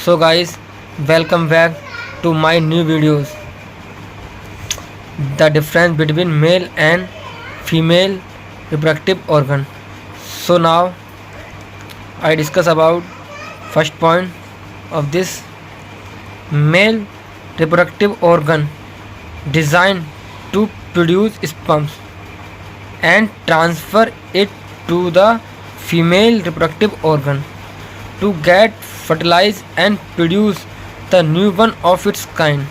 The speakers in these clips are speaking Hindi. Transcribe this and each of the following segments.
So guys, welcome back to my new videos. The difference between male and female reproductive organ. So now I discuss about first point of this. Male reproductive organ designed to produce sperms and transfer it to the female reproductive organ to get fertilize and produce the new one of its kind.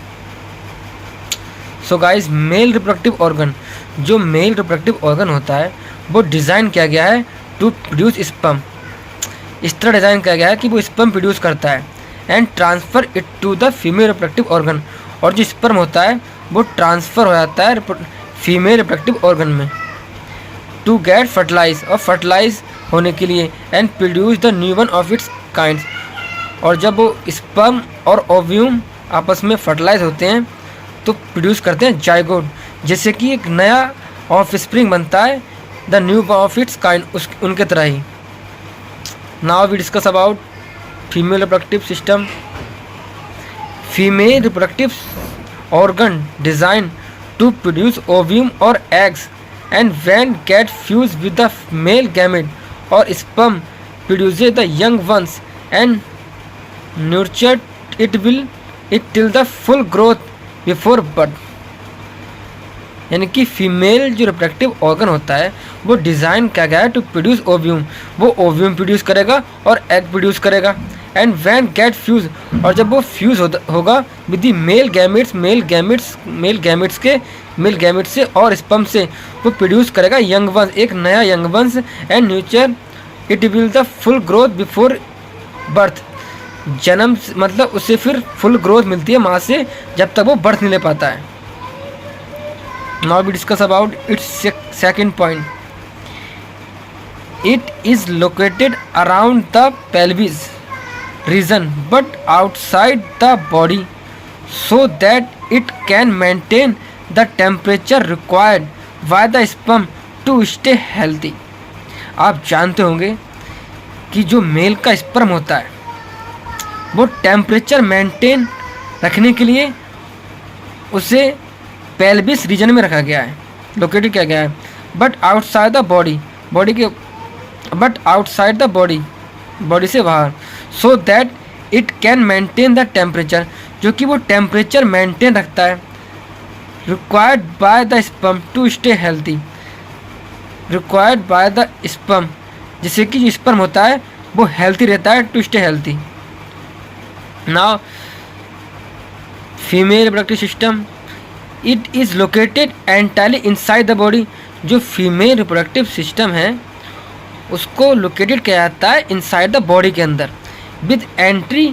So guys, male reproductive organ, जो मेल रिप्रोडक्टिव ऑर्गन होता है वो डिज़ाइन किया गया है टू प्रोड्यूस स्पर्म। इस तरह डिज़ाइन किया गया है कि वो स्पर्म प्रोड्यूस करता है and transfer it to the female reproductive organ, और जो स्पर्म होता है वो ट्रांसफ़र हो जाता है फीमेल रिप्रोडक्टिव ऑर्गन में टू गेट फर्टिलाइज, और फर्टिलाइज होने के लिए and produce the new one of its kinds. और जब वो स्पर्म और ओव्यूम आपस में फर्टिलाइज होते हैं तो प्रोड्यूस करते हैं जाइगोट, जैसे कि एक नया ऑफ स्प्रिंग बनता है the new of its kind, उनके तरह ही। Now we discuss about female reproductive system. Female reproductive organ designed to produce ovum और eggs and when get fuse with the male gamete और sperm produces the young ones and nurtured it till the full growth before birth। यानी कि फीमेल जो रिप्रोडक्टिव ऑर्गन होता है वो डिज़ाइन किया गया है टू प्रोड्यूस ओव्यूम, वो ओव्यूम प्रोड्यूस करेगा और एग प्रोड्यूस करेगा एंड व्हेन गेट फ्यूज, और जब वो फ्यूज होगा विद द मेल गैमेट्स से और स्पर्म से, वो प्रोड्यूस करेगा यंग वंस, एक नया young ones and nurture it will the full growth before birth. जन्म मतलब उससे फिर फुल ग्रोथ मिलती है माँ से जब तक वो बर्थ नहीं ले पाता है। Now we discuss about its second point. It is located around the pelvis region but outside the body so that it can maintain the temperature required by the sperm to stay healthy. आप जानते होंगे कि जो मेल का स्पर्म होता है वो टेम्परेचर मेंटेन रखने के लिए उसे पेल्विस रीजन में रखा गया है, लोकेटेड किया गया है, बट आउटसाइड द बॉडी से बाहर, so that it can maintain the temperature, जो कि वो टेम्परेचर मेंटेन रखता है, required by the sperm to stay healthy, required by the sperm, जिससे कि जो स्पर्म होता है वो हेल्थी रहता है, to stay healthy. Now, female reproductive system, it is located entirely inside the body। जो फीमेल रिप्रोडक्टिव सिस्टम है उसको लोकेटेड किया जाता है इनसाइड द बॉडी के अंदर, with entry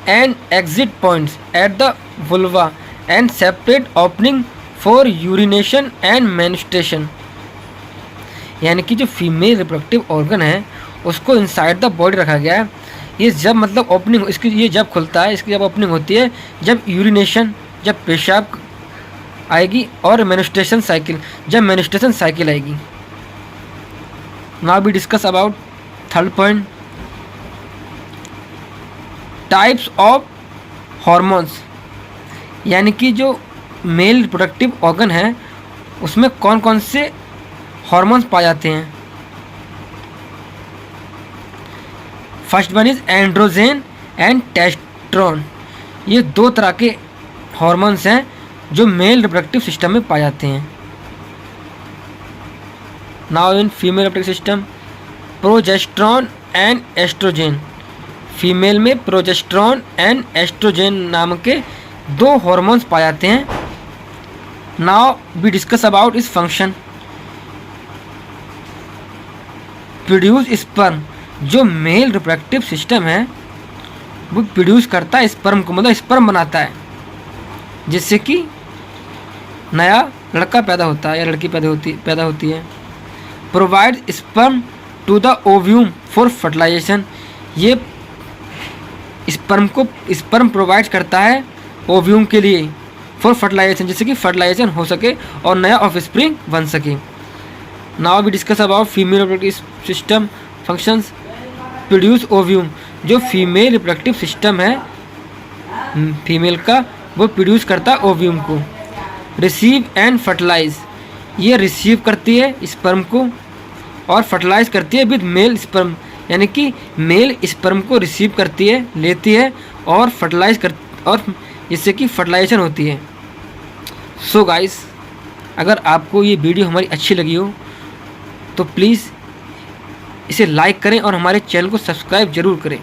and exit points at the vulva and separate opening for urination and menstruation. यानी कि जो फीमेल रिप्रोडक्टिव ऑर्गन है उसको इनसाइड द बॉडी रखा गया है। ये जब मतलब ओपनिंग इसकी, ये जब खुलता है, इसकी जब ओपनिंग होती है जब यूरिनेशन, जब पेशाब आएगी, और मेंस्ट्रुएशन साइकिल, जब मेंस्ट्रुएशन साइकिल आएगी। Now we discuss about third point, types of hormones. यानी कि जो मेल रिप्रोडक्टिव ऑर्गन है उसमें कौन कौन से हार्मोन्स पाए जाते हैं। First one is androgen and testosterone. ये दो तरह के हार्मोन्स हैं जो मेल रिप्रोडक्टिव सिस्टम में पाए जाते हैं। Now in female reproductive system, progesterone and estrogen. Female में प्रोजेस्टेरॉन एंड एस्ट्रोजन नाम के दो हार्मोन्स पाए जाते हैं। नाउ वी डिस्कस अबाउट इस फंक्शन। प्रोड्यूस स्पर्म, जो मेल रिप्रोडक्टिव सिस्टम है वो प्रोड्यूस करता है स्पर्म को, मतलब स्पर्म बनाता है, जिससे कि नया लड़का पैदा होता है या लड़की पैदा होती है। Provide sperm to the ovum for fertilization. ये स्पर्म प्रोवाइड करता है ओव्यूम के लिए फॉर फर्टिलाइजेशन, जिससे कि फर्टिलाइजेशन हो सके और नया ऑफ स्प्रिंग बन सके। Now we discuss about female reproductive system functions. Produce ovum, जो फीमेल रिप्रोडक्टिव सिस्टम है फीमेल का, वो प्रोड्यूस करता है ओव्यूम को। रिसीव एंड फर्टिलाइज, ये रिसीव करती है स्पर्म को और फर्टिलाइज करती है विद मेल स्पर्म, यानी कि मेल स्पर्म को रिसीव करती है, लेती है और फर्टिलाइज कर, और जिससे कि फर्टिलाइजेशन होती है। सो गाइस, अगर आपको ये वीडियो हमारी अच्छी लगी हो तो प्लीज़ इसे लाइक करें और हमारे चैनल को सब्सक्राइब ज़रूर करें।